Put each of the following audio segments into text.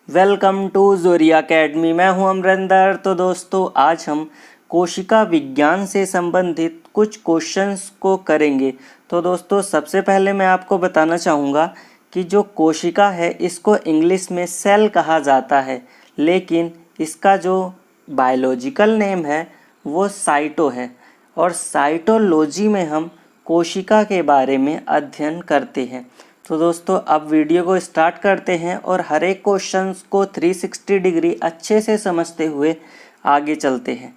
Welcome to जोरिया academy. मैं हूं अमरिंदर। तो दोस्तों, आज हम कोशिका विज्ञान से संबंधित कुछ क्वेश्चंस को करेंगे। तो दोस्तों, सबसे पहले मैं आपको बताना चाहूँगा कि जो कोशिका है इसको इंग्लिश में सेल कहा जाता है, लेकिन इसका जो बायोलॉजिकल नेम है वो साइटो है। और साइटोलॉजी में हम कोशिका के बारे में अध्ययन करते हैं। तो दोस्तों, अब वीडियो को स्टार्ट करते हैं और हर एक क्वेश्चन को 360 डिग्री अच्छे से समझते हुए आगे चलते हैं।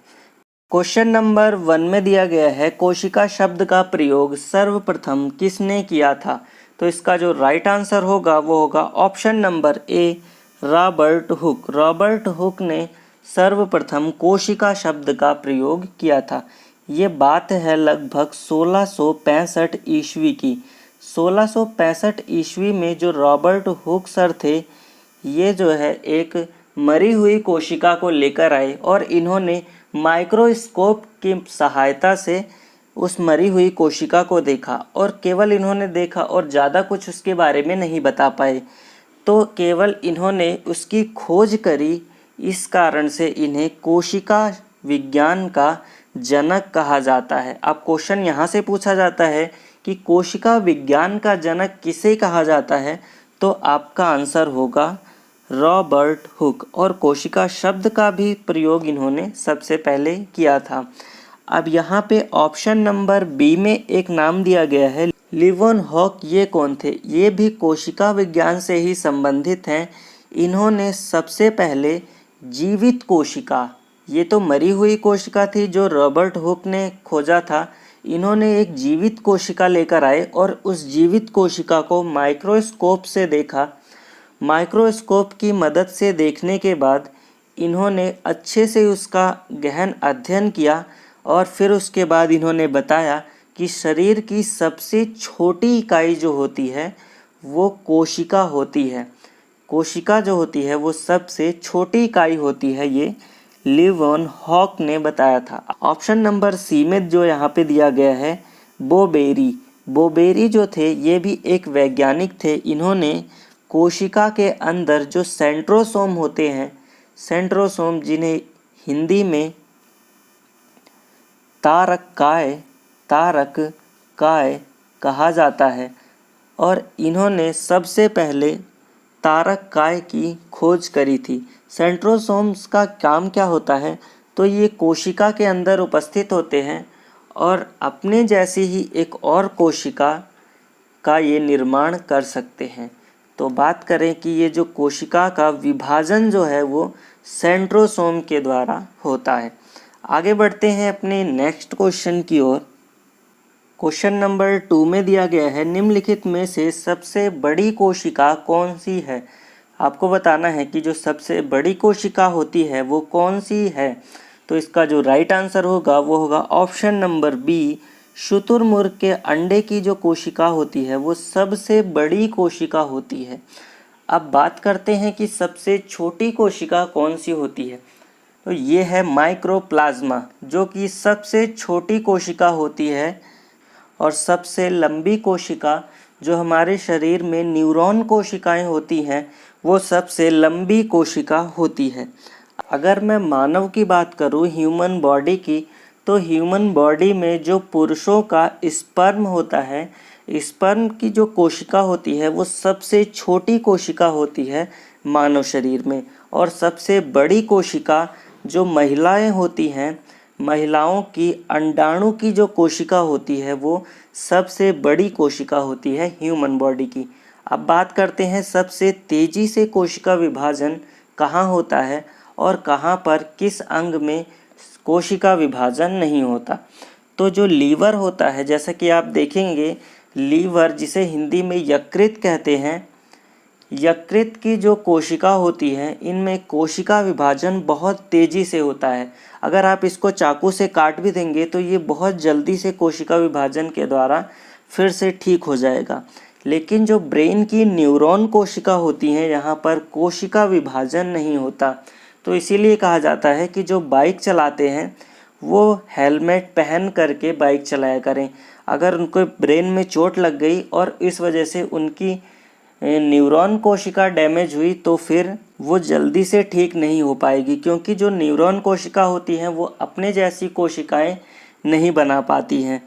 क्वेश्चन नंबर 1 में दिया गया है, कोशिका शब्द का प्रयोग सर्वप्रथम किसने किया था? तो इसका जो राइट आंसर होगा वो होगा ऑप्शन नंबर ए, रॉबर्ट हुक। रॉबर्ट हुक ने सर्वप्रथम कोशिका शब्द का प्रयोग किया था। ये बात है लगभग 1665 ईस्वी की। 1665 ईस्वी में जो रॉबर्ट हुक सर थे, ये जो है एक मरी हुई कोशिका को लेकर आए और इन्होंने माइक्रोस्कोप की सहायता से उस मरी हुई कोशिका को देखा। और केवल इन्होंने देखा और ज़्यादा कुछ उसके बारे में नहीं बता पाए, तो केवल इन्होंने उसकी खोज करी। इस कारण से इन्हें कोशिका विज्ञान का जनक कहा जाता है। अब क्वेश्चन यहाँ से पूछा जाता है कि कोशिका विज्ञान का जनक किसे कहा जाता है, तो आपका आंसर होगा रॉबर्ट हुक। और कोशिका शब्द का भी प्रयोग इन्होंने सबसे पहले किया था। अब यहाँ पे ऑप्शन नंबर बी में एक नाम दिया गया है, लीवनहॉक। ये कौन थे? ये भी कोशिका विज्ञान से ही संबंधित हैं। इन्होंने सबसे पहले जीवित कोशिका, ये तो मरी हुई कोशिका थी जो रॉबर्ट हुक ने खोजा था, इन्होंने एक जीवित कोशिका लेकर आए और उस जीवित कोशिका को माइक्रोस्कोप से देखा। माइक्रोस्कोप की मदद से देखने के बाद इन्होंने अच्छे से उसका गहन अध्ययन किया और फिर उसके बाद इन्होंने बताया कि शरीर की सबसे छोटी इकाई जो होती है वो कोशिका होती है। कोशिका जो होती है वो सबसे छोटी इकाई होती है, ये लीवनहॉक ने बताया था। ऑप्शन नंबर सी में जो यहाँ पे दिया गया है, बोबेरी। बोबेरी जो थे ये भी एक वैज्ञानिक थे। इन्होंने कोशिका के अंदर जो सेंट्रोसोम होते हैं, सेंट्रोसोम जिन्हें हिंदी में तारक काय कहा जाता है, और इन्होंने सबसे पहले तारक काय की खोज करी थी। सेंट्रोसोम्स का काम क्या होता है? तो ये कोशिका के अंदर उपस्थित होते हैं और अपने जैसी ही एक और कोशिका का ये निर्माण कर सकते हैं। तो बात करें कि ये जो कोशिका का विभाजन जो है वो सेंट्रोसोम के द्वारा होता है। आगे बढ़ते हैं अपने नेक्स्ट क्वेश्चन की ओर। क्वेश्चन नंबर 2 में दिया गया है, निम्नलिखित में से सबसे बड़ी कोशिका कौन सी है? आपको बताना है कि जो सबसे बड़ी कोशिका होती है वो कौन सी है। तो इसका जो राइट आंसर होगा वो होगा ऑप्शन नंबर बी, शुतुरमुर्ग के अंडे की जो कोशिका होती है वो सबसे बड़ी कोशिका होती है। अब बात करते हैं कि सबसे छोटी कोशिका कौन सी होती है। तो ये है माइक्रोप्लाज्मा, जो कि सबसे छोटी कोशिका होती है। और सबसे लंबी कोशिका जो हमारे शरीर में न्यूरॉन कोशिकाएं होती हैं, वो सबसे लंबी कोशिका होती है। अगर मैं मानव की बात करूं, ह्यूमन बॉडी की, तो ह्यूमन बॉडी में जो पुरुषों का स्पर्म होता है, स्पर्म की जो कोशिका होती है वो सबसे छोटी कोशिका होती है मानव शरीर में। और सबसे बड़ी कोशिका जो महिलाएं होती हैं, महिलाओं की अंडाणु की जो कोशिका होती है वो सबसे बड़ी कोशिका होती है ह्यूमन बॉडी की। अब बात करते हैं सबसे तेज़ी से कोशिका विभाजन कहाँ होता है और कहाँ पर किस अंग में कोशिका विभाजन नहीं होता। तो जो लीवर होता है, जैसा कि आप देखेंगे, लीवर जिसे हिंदी में यकृत कहते हैं, यकृत की जो कोशिका होती है इनमें कोशिका विभाजन बहुत तेज़ी से होता है। अगर आप इसको चाकू से काट भी देंगे तो ये बहुत जल्दी से कोशिका विभाजन के द्वारा फिर से ठीक हो जाएगा। लेकिन जो ब्रेन की न्यूरॉन कोशिका होती हैं, यहाँ पर कोशिका विभाजन नहीं होता। तो इसीलिए कहा जाता है कि जो बाइक चलाते हैं वो हेलमेट पहन करके बाइक चलाया करें। अगर उनको ब्रेन में चोट लग गई और इस वजह से उनकी न्यूरॉन कोशिका डैमेज हुई तो फिर वो जल्दी से ठीक नहीं हो पाएगी, क्योंकि जो न्यूरॉन कोशिका होती हैं वो अपने जैसी कोशिकाएं नहीं बना पाती हैं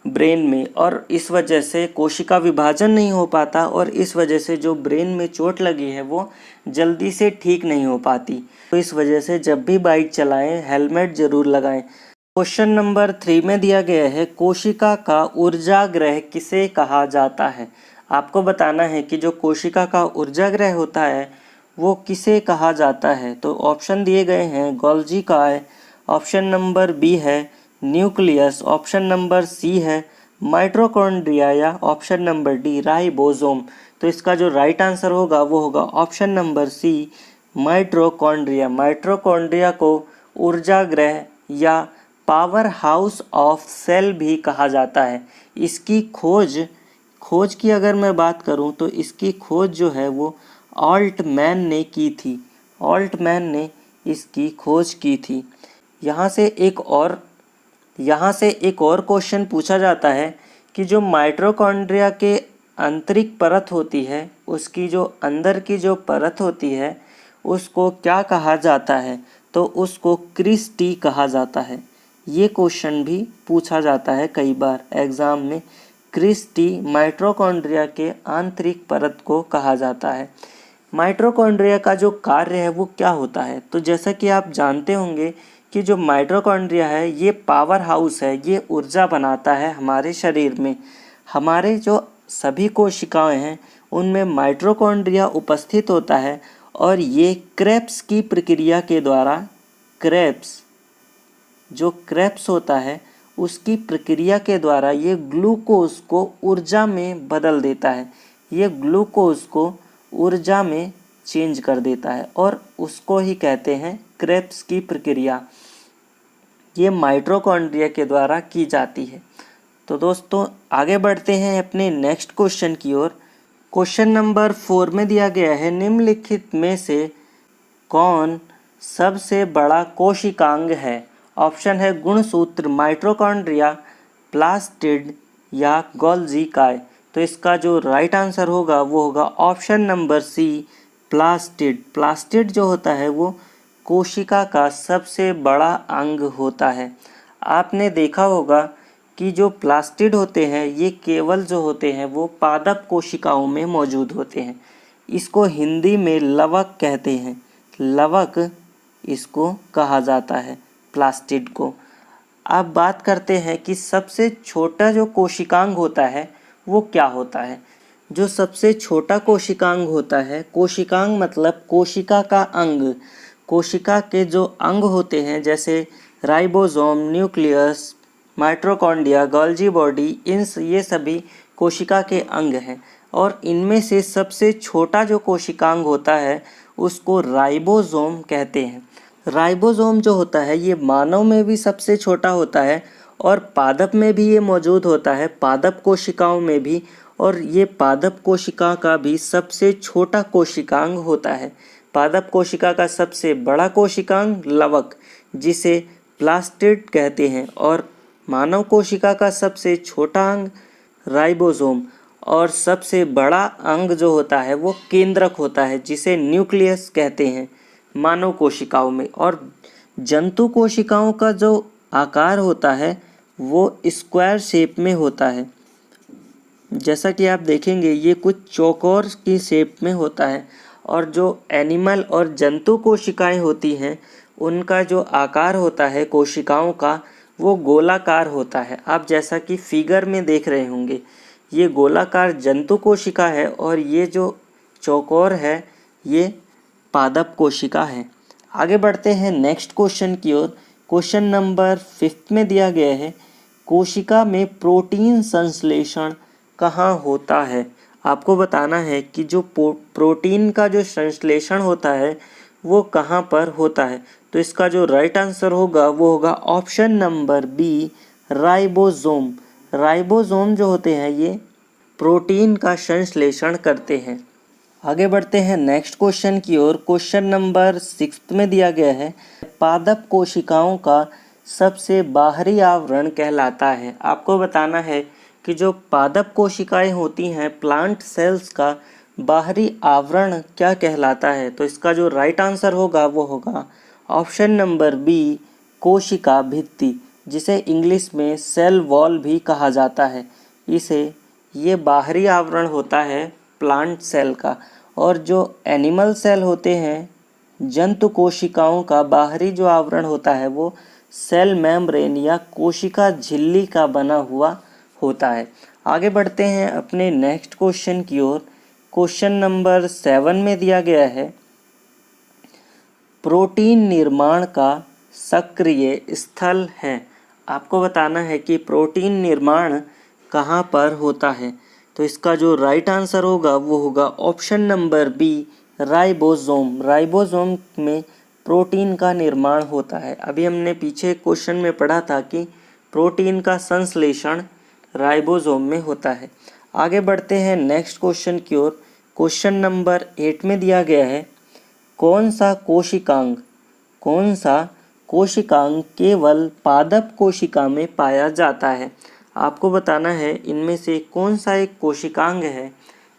ब्रेन में, और इस वजह से कोशिका विभाजन नहीं हो पाता, और इस वजह से जो ब्रेन में चोट लगी है वो जल्दी से ठीक नहीं हो पाती। तो इस वजह से जब भी बाइक चलाएं हेलमेट ज़रूर लगाएं। क्वेश्चन नंबर 3 में दिया गया है, कोशिका का ऊर्जाग्रह किसे कहा जाता है। आपको बताना है कि जो कोशिका का ऊर्जाग्रह होता है वो किसे कहा जाता है। तो ऑप्शन दिए गए हैं, गोल्जी काय, ऑप्शन नंबर बी है न्यूक्लियस, ऑप्शन नंबर सी है माइटोकॉन्ड्रिया, या ऑप्शन नंबर डी राइबोसोम। तो इसका जो राइट आंसर होगा वो होगा option number C mitochondria. Mitochondria को ऊर्जाग्रह या पावर हाउस ऑफ सेल भी कहा जाता है। इसकी खोज की अगर मैं बात करूं तो इसकी खोज जो है वो ऑल्टमैन ने की थी। ऑल्टमैन ने इसकी खोज की थी। यहाँ से एक और क्वेश्चन पूछा जाता है कि जो माइटोकॉन्ड्रिया के आंतरिक परत होती है, उसकी जो अंदर की जो परत होती है उसको क्या कहा जाता है। तो उसको क्रिस्टी कहा जाता है। ये क्वेश्चन भी पूछा जाता है कई बार एग्ज़ाम में। क्रिस्टी माइटोकॉन्ड्रिया के आंतरिक परत को कहा जाता है। माइटोकॉन्ड्रिया का जो कार्य है वो क्या होता है। तो जैसा कि आप जानते होंगे कि जो माइटोकॉन्ड्रिया है ये पावर हाउस है, ये ऊर्जा बनाता है हमारे शरीर में। हमारे जो सभी कोशिकाएं हैं उनमें माइटोकॉन्ड्रिया उपस्थित होता है, और ये क्रेब्स की प्रक्रिया के द्वारा क्रेब्स होता है उसकी प्रक्रिया के द्वारा ये ग्लूकोज को ऊर्जा में बदल देता है। ये ग्लूकोज को ऊर्जा में चेंज कर देता है, और उसको ही कहते हैं क्रेब्स की प्रक्रिया। ये माइटोकॉन्ड्रिया के द्वारा की जाती है। तो दोस्तों आगे बढ़ते हैं अपने नेक्स्ट क्वेश्चन की ओर। क्वेश्चन नंबर 4 में दिया गया है, निम्नलिखित में से कौन सबसे बड़ा कोशिकांग है। ऑप्शन है गुणसूत्र, माइटोकॉन्ड्रिया, प्लास्टिड या गोल्जी काय। तो इसका जो राइट आंसर होगा वो होगा option number C plastid. Plastid जो होता है वो कोशिका का सबसे बड़ा अंग होता है। आपने देखा होगा कि जो प्लास्टिड होते हैं ये केवल जो होते हैं वो पादप कोशिकाओं में मौजूद होते हैं। इसको हिंदी में लवक कहते हैं। लवक इसको कहा जाता है प्लास्टिड को। अब बात करते हैं कि सबसे छोटा जो कोशिकांग होता है वो क्या होता है। जो सबसे छोटा कोशिकांग होता है, कोशिकांग मतलब कोशिका का अंग। कोशिका के जो अंग होते हैं जैसे ribosome, nucleus, mitochondria, Golgi body, ये सभी कोशिका के अंग हैं, और इनमें से सबसे छोटा जो कोशिकांग होता है उसको राइबोसोम कहते हैं। राइबोसोम जो होता है ये मानव में भी सबसे छोटा होता है, और पादप में भी ये मौजूद होता है, पादप कोशिकाओं में भी, और ये पादप कोशिका का भी सबसे छोटा कोशिकांग होता है। पादप कोशिका का सबसे बड़ा कोशिकांग लवक, जिसे प्लास्टिड कहते हैं, और मानव कोशिका का सबसे छोटा अंग राइबोसोम, और सबसे बड़ा अंग जो होता है वो केंद्रक होता है, जिसे न्यूक्लियस कहते हैं मानव कोशिकाओं में। और जंतु कोशिकाओं का जो आकार होता है वो स्क्वायर शेप में होता है। जैसा कि आप देखेंगे ये कुछ चौकोर की शेप में होता है, और जो एनिमल और जंतु कोशिकाएं होती हैं उनका जो आकार होता है कोशिकाओं का वो गोलाकार होता है। आप जैसा कि फिगर में देख रहे होंगे ये गोलाकार जंतु कोशिका है, और ये जो चौकोर है ये पादप कोशिका है। आगे बढ़ते हैं नेक्स्ट क्वेश्चन की ओर। क्वेश्चन नंबर 5 में दिया गया है, कोशिका में प्रोटीन संश्लेषण कहाँ होता है। आपको बताना है कि जो प्रोटीन का जो संश्लेषण होता है वो कहाँ पर होता है। तो इसका जो राइट आंसर होगा वो होगा option number B ribosome. Ribosome जो होते हैं ये प्रोटीन का संश्लेषण करते हैं। आगे बढ़ते हैं नेक्स्ट क्वेश्चन की ओर। क्वेश्चन नंबर 6 में दिया गया है, पादप कोशिकाओं का सबसे बाहरी आवरण कहलाता है। आपको बताना है कि जो पादप कोशिकाएं होती हैं प्लांट सेल्स का बाहरी आवरण क्या कहलाता है? तो इसका जो राइट आंसर होगा वो होगा ऑप्शन नंबर बी, कोशिका भित्ति, जिसे इंग्लिश में सेल वॉल भी कहा जाता है। ये बाहरी आवरण होता है प्लांट सेल का। और जो एनिमल सेल होते हैं, जंतु कोशिकाओं का बाहरी जो आवरण होता है वो सेल मेम्ब्रेन या कोशिका झिल्ली का बना हुआ होता है। आगे बढ़ते हैं अपने नेक्स्ट क्वेश्चन की ओर। क्वेश्चन नंबर 7 में दिया गया है, प्रोटीन निर्माण का सक्रिय स्थल है। आपको बताना है कि प्रोटीन निर्माण कहाँ पर होता है। तो इसका जो राइट आंसर होगा वो होगा option number B, ribosome. Ribosome में प्रोटीन का निर्माण होता है। अभी हमने पीछे क्वेश्चन में पढ़ा था कि प्रोटीन का संश्लेषण राइबोसोम में होता है। आगे बढ़ते हैं नेक्स्ट क्वेश्चन की ओर। क्वेश्चन नंबर 8 में दिया गया है, कौन सा कोशिकांग केवल पादप कोशिका में पाया जाता है? आपको बताना है इनमें से कौन सा एक कोशिकांग है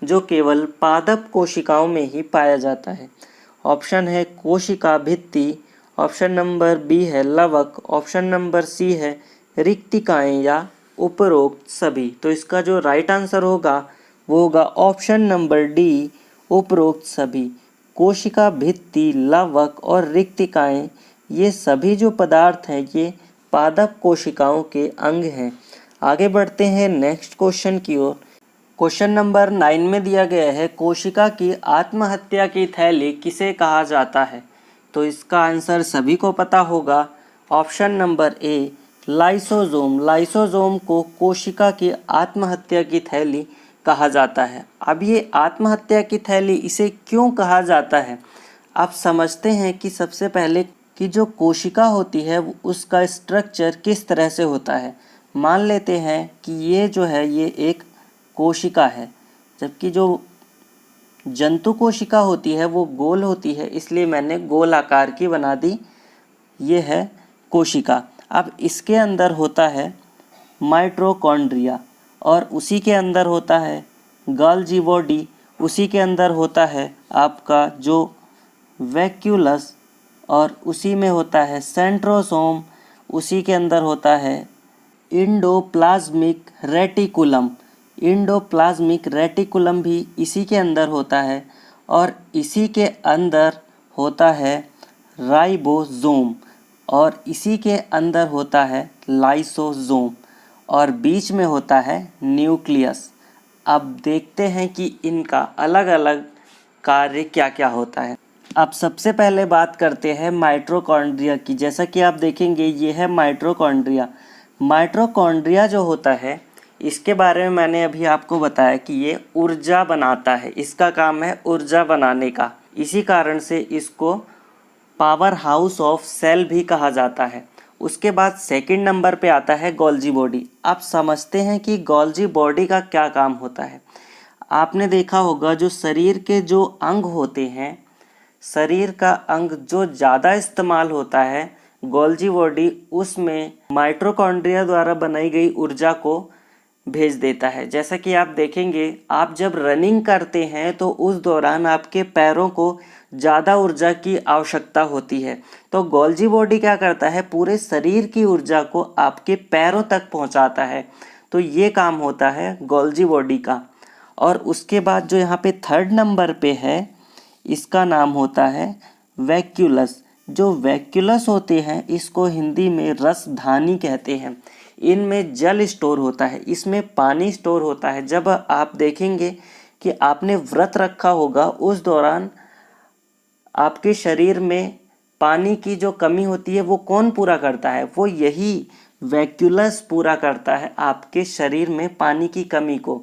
जो केवल पादप कोशिकाओं में ही पाया जाता है। ऑप्शन है कोशिका भित्ति, ऑप्शन नंबर बी है लवक, ऑप्शन नंबर सी है रिक्तिकाएं या उपरोक्त सभी। तो इसका जो राइट आंसर होगा वो होगा ऑप्शन नंबर डी, उपरोक्त सभी। कोशिका भित्ति, लवक और रिक्तिकाएं, ये सभी जो पदार्थ हैं ये पादप कोशिकाओं के अंग हैं। आगे बढ़ते हैं नेक्स्ट क्वेश्चन की ओर। क्वेश्चन नंबर 9 में दिया गया है, कोशिका की आत्महत्या की थैली किसे कहा जाता है? तो इसका आंसर सभी को पता होगा। ऑप्शन नंबर ए, लाइसोसोम। लाइसोसोम को कोशिका की आत्महत्या की थैली कहा जाता है। अब ये आत्महत्या की थैली इसे क्यों कहा जाता है? आप समझते हैं कि सबसे पहले कि जो कोशिका होती है उसका स्ट्रक्चर किस तरह से होता है। मान लेते हैं कि ये जो है ये एक कोशिका है, जबकि जो जंतु कोशिका होती है वो गोल होती है, इसलिए मैंने गोल आकार की बना दी। ये है कोशिका। अब इसके अंदर होता है माइटोकॉन्ड्रिया और उसी के अंदर होता है गोल्जी बॉडी, उसी के अंदर होता है आपका जो वैक्यूलस और उसी में होता है सेंट्रोसोम, उसी के अंदर होता है इंडोप्लाज्मिक रेटिकुलम। इंडोप्लाज्मिक रेटिकुलम भी इसी के अंदर होता है और इसी के अंदर होता है राइबोसोम और इसी के अंदर होता है लाइसोसोम और बीच में होता है न्यूक्लियस। अब देखते हैं कि इनका अलग अलग कार्य क्या क्या होता है। अब सबसे पहले बात करते हैं माइटोकॉन्ड्रिया की। जैसा कि आप देखेंगे ये है माइटोकॉन्ड्रिया। माइटोकॉन्ड्रिया जो होता है इसके बारे में मैंने अभी आपको बताया कि ये ऊर्जा बनाता है, इसका काम है ऊर्जा बनाने का। इसी कारण से इसको पावर हाउस ऑफ सेल भी कहा जाता है। उसके बाद सेकंड नंबर पे आता है गोल्जी बॉडी। आप समझते हैं कि गोल्जी बॉडी का क्या काम होता है। आपने देखा होगा जो शरीर के जो अंग होते हैं, शरीर का अंग जो ज़्यादा इस्तेमाल होता है गोल्जी बॉडी उसमें माइटोकॉन्ड्रिया द्वारा बनाई गई ऊर्जा को भेज देता है। जैसा कि आप देखेंगे, आप जब रनिंग करते हैं तो उस दौरान आपके पैरों को ज़्यादा ऊर्जा की आवश्यकता होती है, तो गोल्जी बॉडी क्या करता है, पूरे शरीर की ऊर्जा को आपके पैरों तक पहुंचाता है। तो ये काम होता है गोल्जी बॉडी का। और उसके बाद जो यहाँ पे थर्ड नंबर पे है इसका नाम होता है वैक्यूलस। जो वैक्यूलस होते हैं इसको हिंदी में रसधानी कहते हैं। इनमें जल स्टोर होता है, इसमें पानी स्टोर होता है। जब आप देखेंगे कि आपने व्रत रखा होगा उस दौरान आपके शरीर में पानी की जो कमी होती है वो कौन पूरा करता है, वो यही वैक्यूलस पूरा करता है आपके शरीर में पानी की कमी को।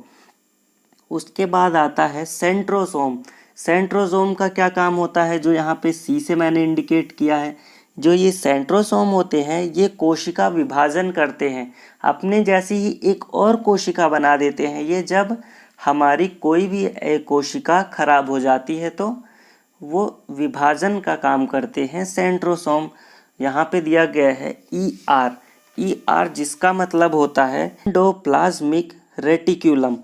उसके बाद आता है सेंट्रोसोम। सेंट्रोसोम का क्या काम होता है, जो यहाँ पे सी से मैंने इंडिकेट किया है। जो ये सेंट्रोसोम होते हैं ये कोशिका विभाजन करते हैं, अपने जैसी ही एक और कोशिका बना देते हैं। ये जब हमारी कोई भी कोशिका खराब हो जाती है तो वो विभाजन का काम करते हैं सेंट्रोसोम। यहाँ पे दिया गया है ER, जिसका मतलब होता है एंडोप्लाज्मिक रेटिक्यूलम।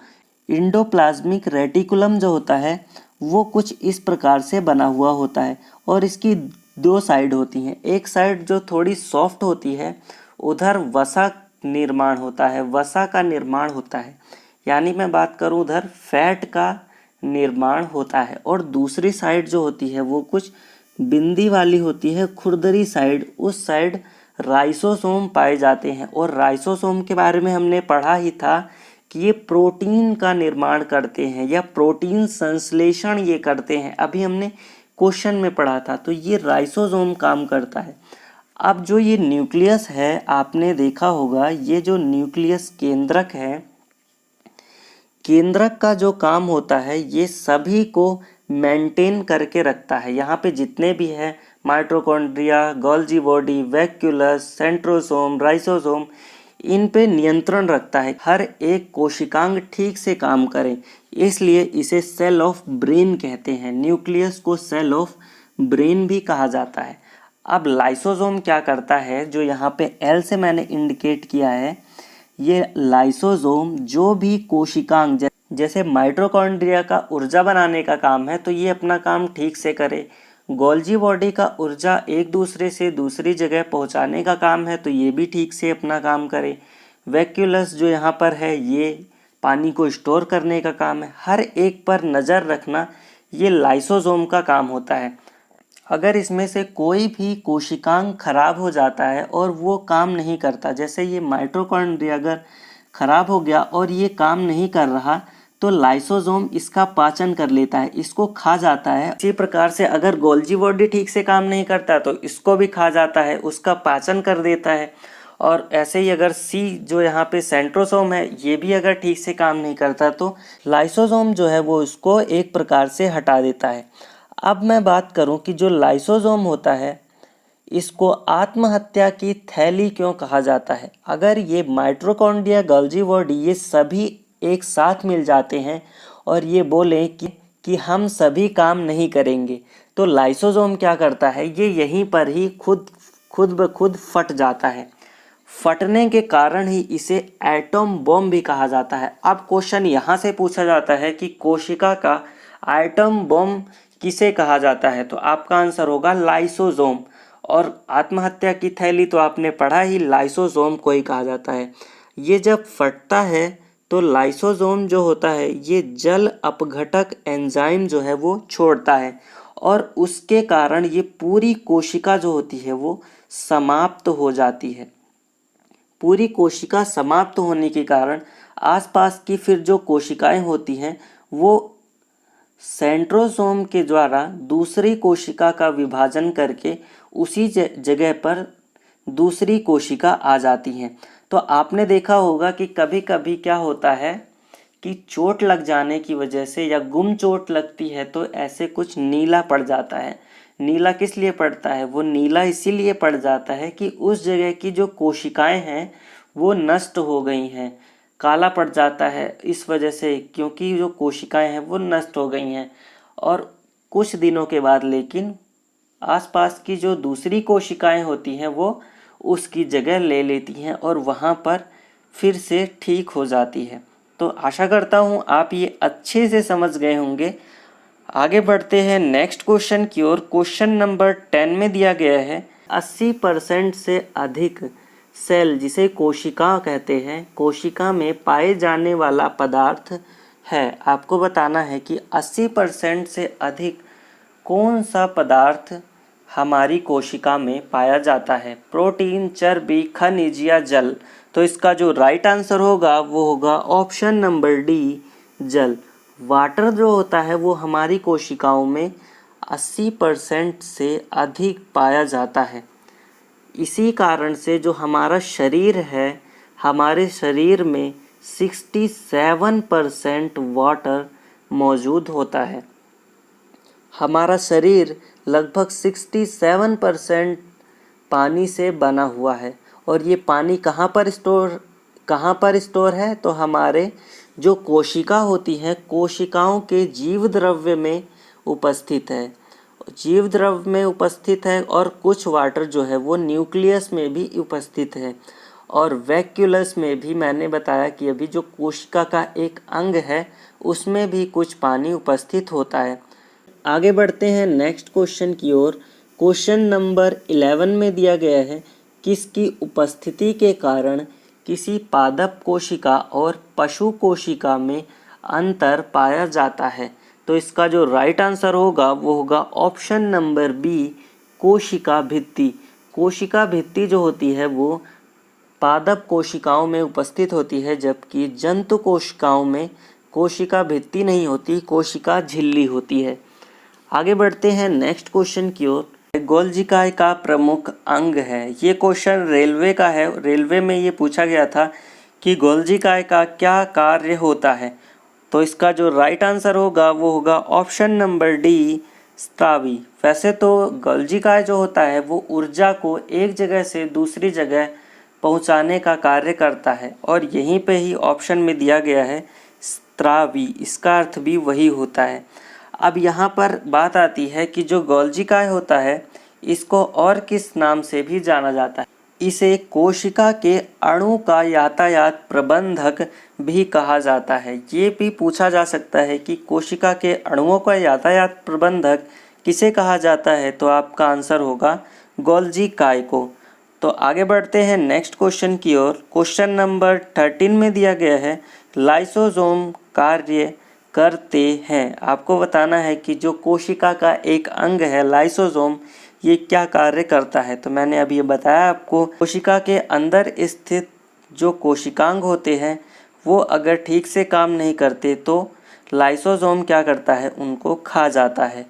इंडोप्लाज्मिक रेटिकुलम जो होता है वो कुछ इस प्रकार से बना हुआ होता है और इसकी दो साइड होती हैं। एक साइड जो थोड़ी सॉफ्ट होती है उधर वसा निर्माण होता है, वसा का निर्माण होता है, यानी मैं बात करूं उधर फैट का निर्माण होता है। और दूसरी साइड जो होती है वो कुछ बिंदी वाली होती है, खुरदरी साइड, उस साइड राइसोसोम पाए जाते हैं। और राइसोसोम के बारे में हमने पढ़ा ही था कि ये प्रोटीन का निर्माण करते हैं या प्रोटीन संश्लेषण ये करते हैं, अभी हमने क्वेश्चन में पढ़ा था। तो ये राइसोसोम काम करता है। अब जो ये न्यूक्लियस है आपने देखा होगा, ये जो न्यूक्लियस केंद्रक है, केंद्रक का जो काम होता है ये सभी को मेंटेन करके रखता है। यहाँ पे जितने भी है माइटोकॉन्ड्रिया, गोल्जी बॉडी, वैक्यूलस, सेंट्रोसोम, राइसोसोम, इन पे नियंत्रण रखता है, हर एक कोशिकांग ठीक से काम करे, इसलिए इसे सेल ऑफ ब्रेन कहते हैं। न्यूक्लियस को सेल ऑफ ब्रेन भी कहा जाता है। अब लाइसोसोम क्या करता है, जो यहाँ पे एल से मैंने इंडिकेट किया है, ये लाइसोसोम जो भी कोशिकांग जैसे माइटोकॉन्ड्रिया का ऊर्जा बनाने का काम है तो ये अपना काम ठीक से करे। गोल्जी बॉडी का ऊर्जा एक दूसरे से दूसरी जगह पहुंचाने का काम है तो ये भी ठीक से अपना काम करे। वैक्यूलस जो यहाँ पर है ये पानी को स्टोर करने का काम है। हर एक पर नज़र रखना ये लाइसोसोम का काम होता है। अगर इसमें से कोई भी कोशिकांग खराब हो जाता है और वो काम नहीं करता, जैसे ये माइटोकॉन्ड्रिया अगर खराब हो गया और ये काम नहीं कर रहा तो लाइसोसोम इसका पाचन कर लेता है, इसको खा जाता है। इसी प्रकार से अगर गोल्जी बॉडी ठीक से काम नहीं करता तो इसको भी खा जाता है, उसका पाचन कर देता है। और ऐसे ही अगर सी जो यहाँ पे सेंट्रोसोम है ये भी अगर ठीक से काम नहीं करता तो लाइसोसोम जो है वो इसको एक प्रकार से हटा देता है। अब मैं बात करूं कि जो लाइसोसोम होता है इसको आत्महत्या की थैली क्यों कहा जाता है। अगर ये माइटोकॉन्ड्रिया, गोल्जी बॉडी ये सभी एक साथ मिल जाते हैं और ये बोले कि हम सभी काम नहीं करेंगे तो लाइसोसोम क्या करता है, ये यहीं पर ही खुद ब खुद फट जाता है। फटने के कारण ही इसे एटम बॉम्ब भी कहा जाता है। अब क्वेश्चन यहाँ से पूछा जाता है कि कोशिका का एटम बॉम्ब किसे कहा जाता है, तो आपका आंसर होगा लाइसोसोम। और आत्महत्या की थैली तो आपने पढ़ा ही, लाइसोसोम को ही कहा जाता है। ये जब फटता है तो लाइसोसोम जो होता है ये जल अपघटक एंजाइम जो है वो छोड़ता है और उसके कारण ये पूरी कोशिका जो होती है वो समाप्त हो जाती है। पूरी कोशिका समाप्त होने के कारण आसपास की फिर जो कोशिकाएं होती हैं वो सेंट्रोसोम के द्वारा दूसरी कोशिका का विभाजन करके उसी जगह पर दूसरी कोशिका आ जाती हैं। तो आपने देखा होगा कि कभी कभी क्या होता है कि चोट लग जाने की वजह से या गुम चोट लगती है तो ऐसे कुछ नीला पड़ जाता है। नीला किस लिए पड़ता है, वो नीला इसीलिए पड़ जाता है कि उस जगह की जो कोशिकाएं हैं वो नष्ट हो गई हैं, काला पड़ जाता है इस वजह से, क्योंकि जो कोशिकाएं हैं वो नष्ट हो गई हैं। और कुछ दिनों के बाद लेकिन आसपास की जो दूसरी कोशिकाएं होती हैं वो उसकी जगह ले लेती हैं और वहाँ पर फिर से ठीक हो जाती है। तो आशा करता हूँ आप ये अच्छे से समझ गए होंगे। आगे बढ़ते हैं नेक्स्ट क्वेश्चन की ओर। क्वेश्चन नंबर 10 में दिया गया है 80% से अधिक सेल, जिसे कोशिका कहते हैं, कोशिका में पाए जाने वाला पदार्थ है। आपको बताना है कि 80% से अधिक कौन सा पदार्थ हमारी कोशिका में पाया जाता है। प्रोटीन, चर्बी, खनिज या जल। तो इसका जो राइट आंसर होगा वो होगा ऑप्शन नंबर डी, जल। वाटर जो होता है वो हमारी कोशिकाओं में 80% से अधिक पाया जाता है। इसी कारण से जो हमारा शरीर है, हमारे शरीर में 67% वाटर मौजूद होता है। हमारा शरीर लगभग 67% पानी से बना हुआ है। और ये पानी कहाँ पर स्टोर है, तो हमारे जो कोशिका होती हैं, कोशिकाओं के जीव द्रव्य में उपस्थित है। जीव द्रव्य में उपस्थित है और कुछ वाटर जो है वो न्यूक्लियस में भी उपस्थित है। और वैक्यूलस में भी मैंने बताया कि अभी जो कोशिका का एक अंग है उसमें भी कुछ पानी उपस्थित होता है। आगे बढ़ते हैं नेक्स्ट क्वेश्चन की ओर। क्वेश्चन नंबर 11 में दिया गया है, किसकी उपस्थिति के कारण किसी पादप कोशिका और पशु कोशिका में अंतर पाया जाता है। तो इसका जो राइट आंसर होगा वो होगा ऑप्शन नंबर बी, कोशिका भित्ति। कोशिका भित्ति जो होती है वो पादप कोशिकाओं में उपस्थित होती है, जबकि जंतु कोशिकाओं में कोशिका भित्ति नहीं होती, कोशिका झिल्ली होती है। आगे बढ़ते हैं नेक्स्ट क्वेश्चन की ओर। गोल्जिकाय का प्रमुख अंग है। ये क्वेश्चन रेलवे का है। रेलवे में ये पूछा गया था कि गोल्जिकाय का क्या कार्य होता है। तो इसका जो राइट आंसर होगा वो होगा ऑप्शन नंबर डी, स्त्रावी। वैसे तो गोल्जिकाय जो होता है वो ऊर्जा को एक जगह से दूसरी जगह पहुंचाने का कार्य करता है, और यहीं पे ही ऑप्शन में दिया गया है स्त्रावी, इसका अर्थ भी वही होता है। अब यहाँ पर बात आती है कि जो गोल्जिकाय होता है इसको और किस नाम से भी जाना जाता है। इसे कोशिका के अणु का यातायात प्रबंधक भी कहा जाता है। ये भी पूछा जा सकता है कि कोशिका के अणुओं का यातायात प्रबंधक किसे कहा जाता है, तो आपका आंसर होगा गोल्जिकाय को। तो आगे बढ़ते हैं नेक्स्ट क्वेश्चन की ओर। क्वेश्चन नंबर 13 में दिया गया है, लाइसोसोम कार्य करते हैं। आपको बताना है कि जो कोशिका का एक अंग है लाइसोसोम, ये क्या कार्य करता है। तो मैंने अभी ये बताया आपको, कोशिका के अंदर स्थित जो कोशिकांग होते हैं वो अगर ठीक से काम नहीं करते तो लाइसोसोम क्या करता है, उनको खा जाता है,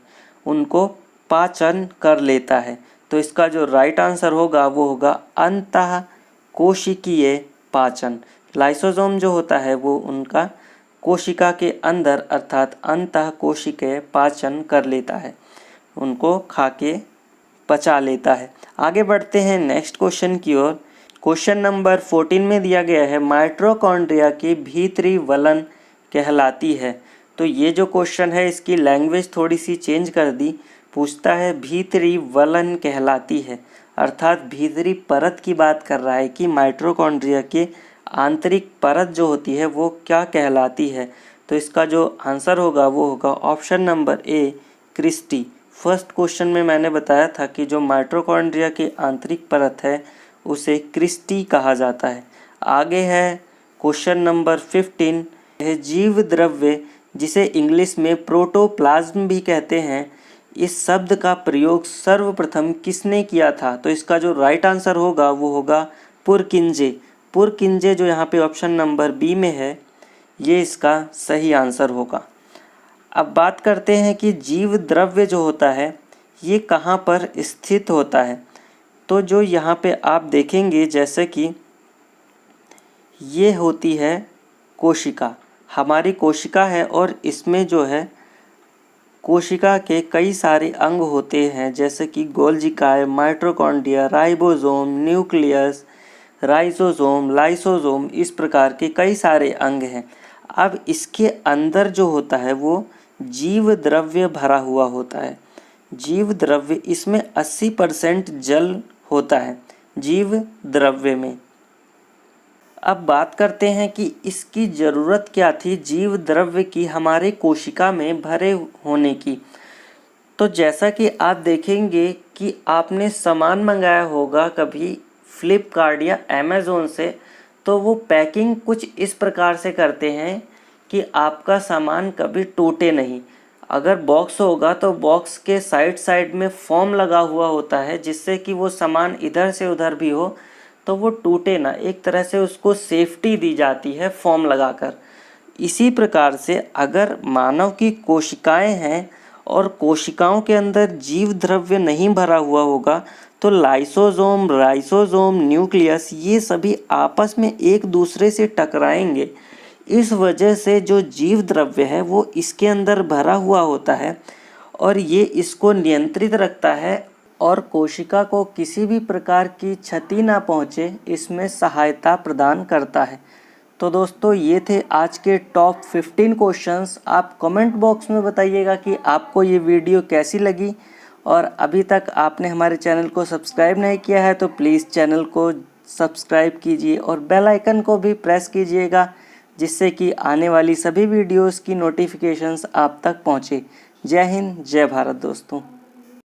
उनको पाचन कर लेता है। तो इसका जो राइट आंसर होगा वो होगा अंतः कोशिकीय पाचन। लाइसोसोम जो होता है वो उनका कोशिका के अंदर अर्थात अंतः कोशिकीय पाचन कर लेता है, उनको खा के पचा लेता है। आगे बढ़ते हैं नेक्स्ट क्वेश्चन की ओर। क्वेश्चन नंबर 14 में दिया गया है, माइटोकॉन्ड्रिया की भीतरी वलन कहलाती है। तो ये जो क्वेश्चन है इसकी लैंग्वेज थोड़ी सी चेंज कर दी। पूछता है भीतरी वलन कहलाती है, अर्थात भीतरी परत की बात कर रहा है कि माइटोकॉन्ड्रिया के आंतरिक परत जो होती है वो क्या कहलाती है। तो इसका जो आंसर होगा वो होगा option number A, cristae. First question में मैंने बताया था कि जो माइटोकॉन्ड्रिया की आंतरिक परत है उसे क्रिस्टी कहा जाता है। आगे है क्वेश्चन नंबर 15 है, जीव द्रव्य जिसे इंग्लिश में प्रोटोप्लाज्म भी कहते हैं, इस शब्द का प्रयोग सर्वप्रथम किसने किया था। तो इसका जो राइट आंसर होगा वो होगा पुरकिंजे। पुरकिंजे जो यहाँ पे ऑप्शन नंबर बी में है, ये इसका सही आंसर होगा। अब बात करते हैं कि जीव द्रव्य जो होता है ये कहाँ पर स्थित होता है। तो जो यहाँ पे आप देखेंगे जैसे कि ये होती है कोशिका, हमारी कोशिका है, और इसमें जो है कोशिका के कई सारे अंग होते हैं जैसे कि गोल्जिकाय, माइटोकॉन्ड्रिया, राइबोसोम, न्यूक्लियस, राइजोसोम, लाइसोसोम, इस प्रकार के कई सारे अंग हैं। अब इसके अंदर जो होता है वो जीव द्रव्य भरा हुआ होता है। जीव द्रव्य इसमें 80% जल होता है जीव द्रव्य में। अब बात करते हैं कि इसकी ज़रूरत क्या थी जीव द्रव्य की हमारे कोशिका में भरे होने की। तो जैसा कि आप देखेंगे कि आपने सामान मंगाया होगा कभी फ्लिपकार्ट या अमेज़ोन से, तो वो पैकिंग कुछ इस प्रकार से करते हैं कि आपका सामान कभी टूटे नहीं। अगर बॉक्स होगा तो बॉक्स के साइड में फोम लगा हुआ होता है जिससे कि वो सामान इधर से उधर भी हो तो वो टूटे ना, एक तरह से उसको सेफ्टी दी जाती है फोम लगाकर। इसी प्रकार से अगर मानव की कोशिकाएं हैं और कोशिकाओं के अंदर जीव द्रव्य नहीं भरा हुआ होगा तो लाइसोसोम, राइसोसोम, न्यूक्लियस ये सभी आपस में एक दूसरे से टकराएंगे। इस वजह से जो जीव द्रव्य है वो इसके अंदर भरा हुआ होता है और ये इसको नियंत्रित रखता है और कोशिका को किसी भी प्रकार की क्षति ना पहुँचे इसमें सहायता प्रदान करता है। तो दोस्तों ये थे आज के टॉप 15 क्वेश्चंस। आप कमेंट बॉक्स में बताइएगा कि आपको ये वीडियो कैसी लगी, और अभी तक आपने हमारे चैनल को सब्सक्राइब नहीं किया है तो प्लीज़ चैनल को सब्सक्राइब कीजिए और बेल आइकन को भी प्रेस कीजिएगा, जिससे कि आने वाली सभी वीडियोस की नोटिफिकेशंस आप तक पहुँचे। जय हिंद, जय भारत दोस्तों।